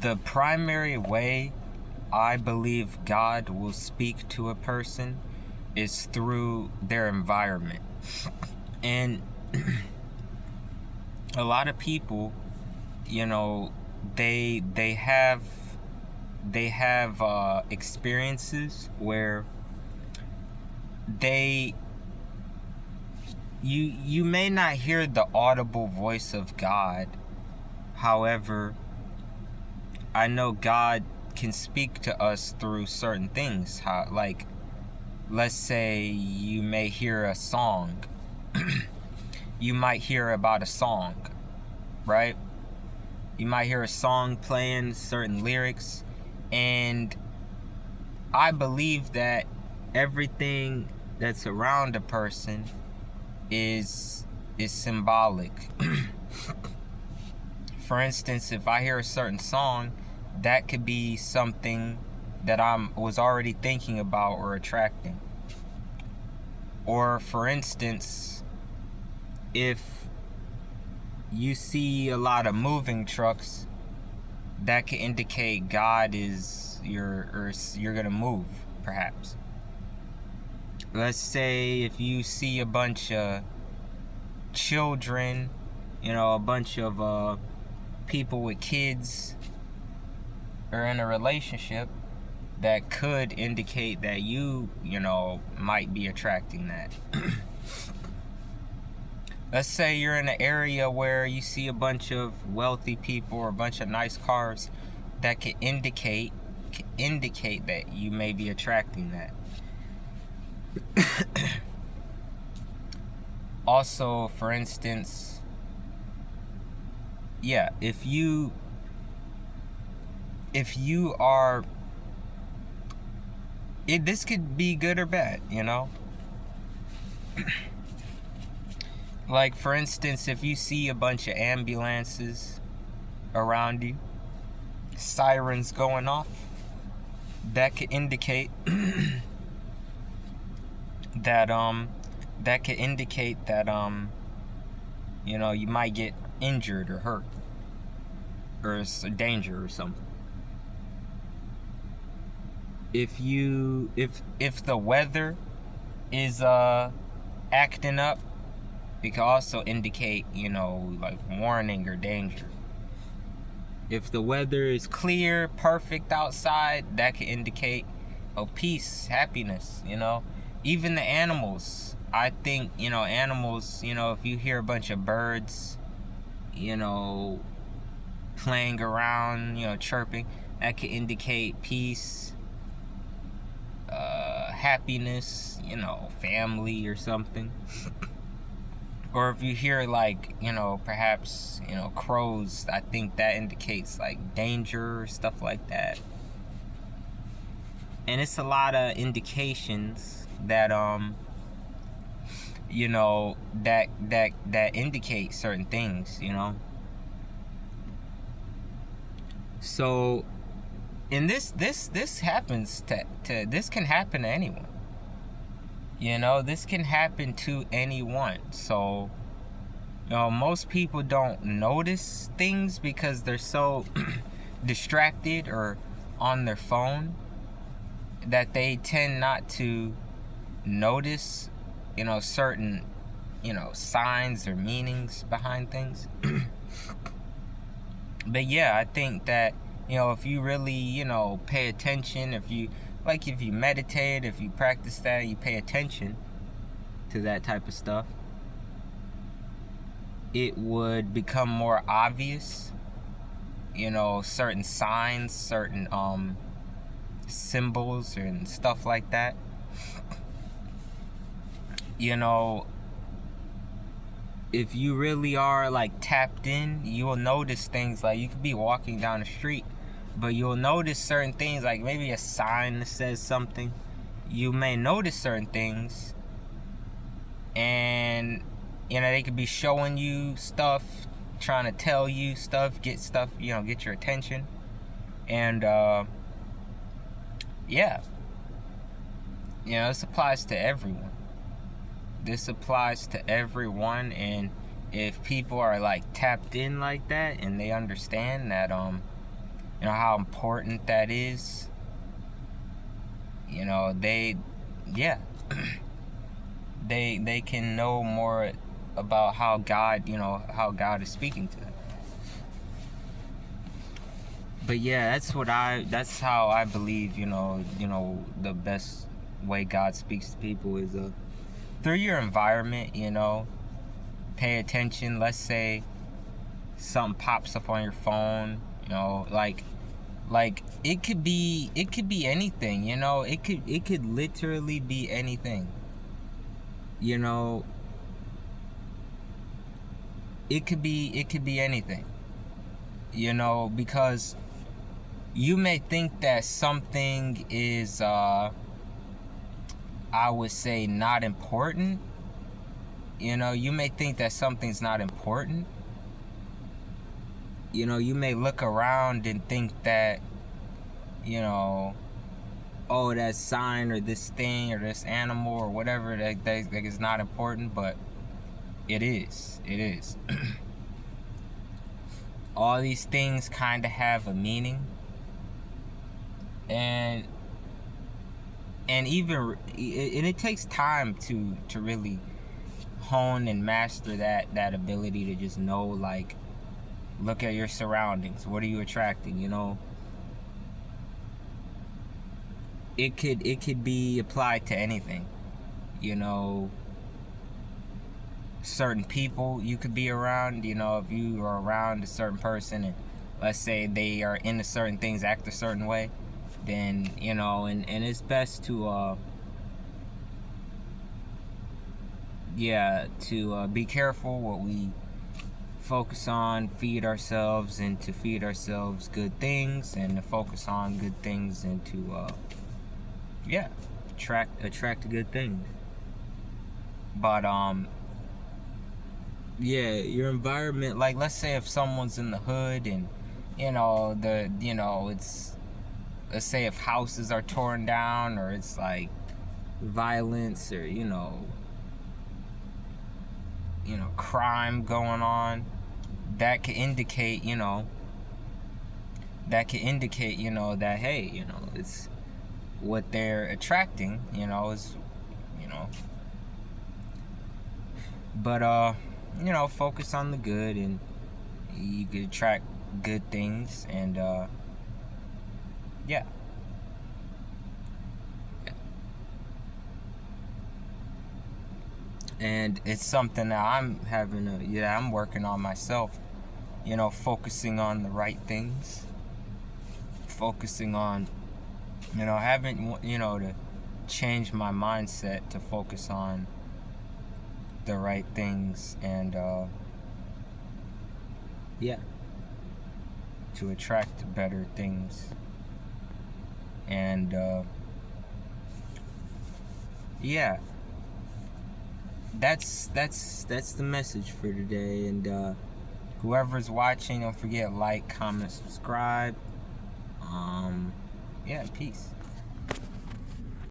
the primary way I believe God will speak to a person is through their environment. And a lot of people, you know, they have experiences where they you may not hear the audible voice of God. However, I know God can speak to us through certain things. How, like, let's say you may hear a song. You might hear about a song, right? You might hear a song playing certain lyrics, and I believe that everything that's around a person is symbolic. For instance, if I hear a certain song, that could be something that I was already thinking about or attracting. Or for instance, if you see a lot of moving trucks, that could indicate God is you're gonna move, perhaps. Let's say if you see a bunch of children, a bunch of people with kids are in a relationship, that could indicate that you might be attracting that. Let's say you're in an area where you see a bunch of wealthy people or a bunch of nice cars, that could indicate that you may be attracting that. Also, for instance, if you are, this could be good or bad, Like, for instance, if you see a bunch of ambulances around you, sirens going off, that could indicate that you might get injured or hurt, or it's a danger or something. If the weather is acting up, it can also indicate, like warning or danger. If the weather is clear, perfect outside, that can indicate peace, happiness, Even the animals. I think, animals, if you hear a bunch of birds, playing around, chirping, that can indicate peace, happiness, family or something. Or if you hear, like, perhaps, crows, I think that indicates, like, danger or stuff like that. And it's a lot of indications that, that indicate certain things, So, and this happens to this can happen to anyone. This can happen to anyone. So, most people don't notice things because they're so distracted or on their phone that they tend not to notice, certain, signs or meanings behind things. But yeah, I think that, if you really, pay attention, if you meditate, if you practice that, you pay attention to that type of stuff, it would become more obvious, certain signs, certain symbols and stuff like that. If you really are, like, tapped in, you will notice things. Like, you could be walking down the street, but you'll notice certain things, like maybe a sign that says something. You may notice certain things, and they could be showing you stuff, trying to tell you stuff, get your attention. And this applies to everyone. And if people are, like, tapped in like that, and they understand that you know, how important that is. You know, yeah, they can know more about how God, you know, how God is speaking to them. But yeah, that's how I believe, you know, the best way God speaks to people is through your environment, you know. Pay attention. Let's say something pops up on your phone, you know, like it could be anything, you know. It could literally be anything. You know, it could be anything. You know, because you may think that something is I would say not important. You know, you may think that something's not important. You know, you may look around and think that, you know, oh, that sign or this thing or this animal or whatever that is not important, but it is. It is. All these things kind of have a meaning, and even it takes time to really hone and master that ability to just know, like, look at your surroundings. What are you attracting? You know, it could be applied to anything. You know, certain people you could be around. You know, if you are around a certain person and let's say they are into certain things, act a certain way, then, you know, and it's best to be careful what we focus on, feed ourselves, and to feed ourselves good things, and to focus on good things, and to attract good things. But your environment, like, let's say if someone's in the hood and, you know, it's, let's say if houses are torn down, or it's like violence, or you know, crime going on, that can indicate, that hey, you know, it's what they're attracting, you know, is, you know. But focus on the good, and you could attract good things, and yeah. And it's something that I'm working on myself, you know, focusing on the right things, focusing on, you know, having, you know, to change my mindset to focus on the right things, and to attract better things, and that's the message for today. And whoever's watching, don't forget, like, comment, subscribe. Peace.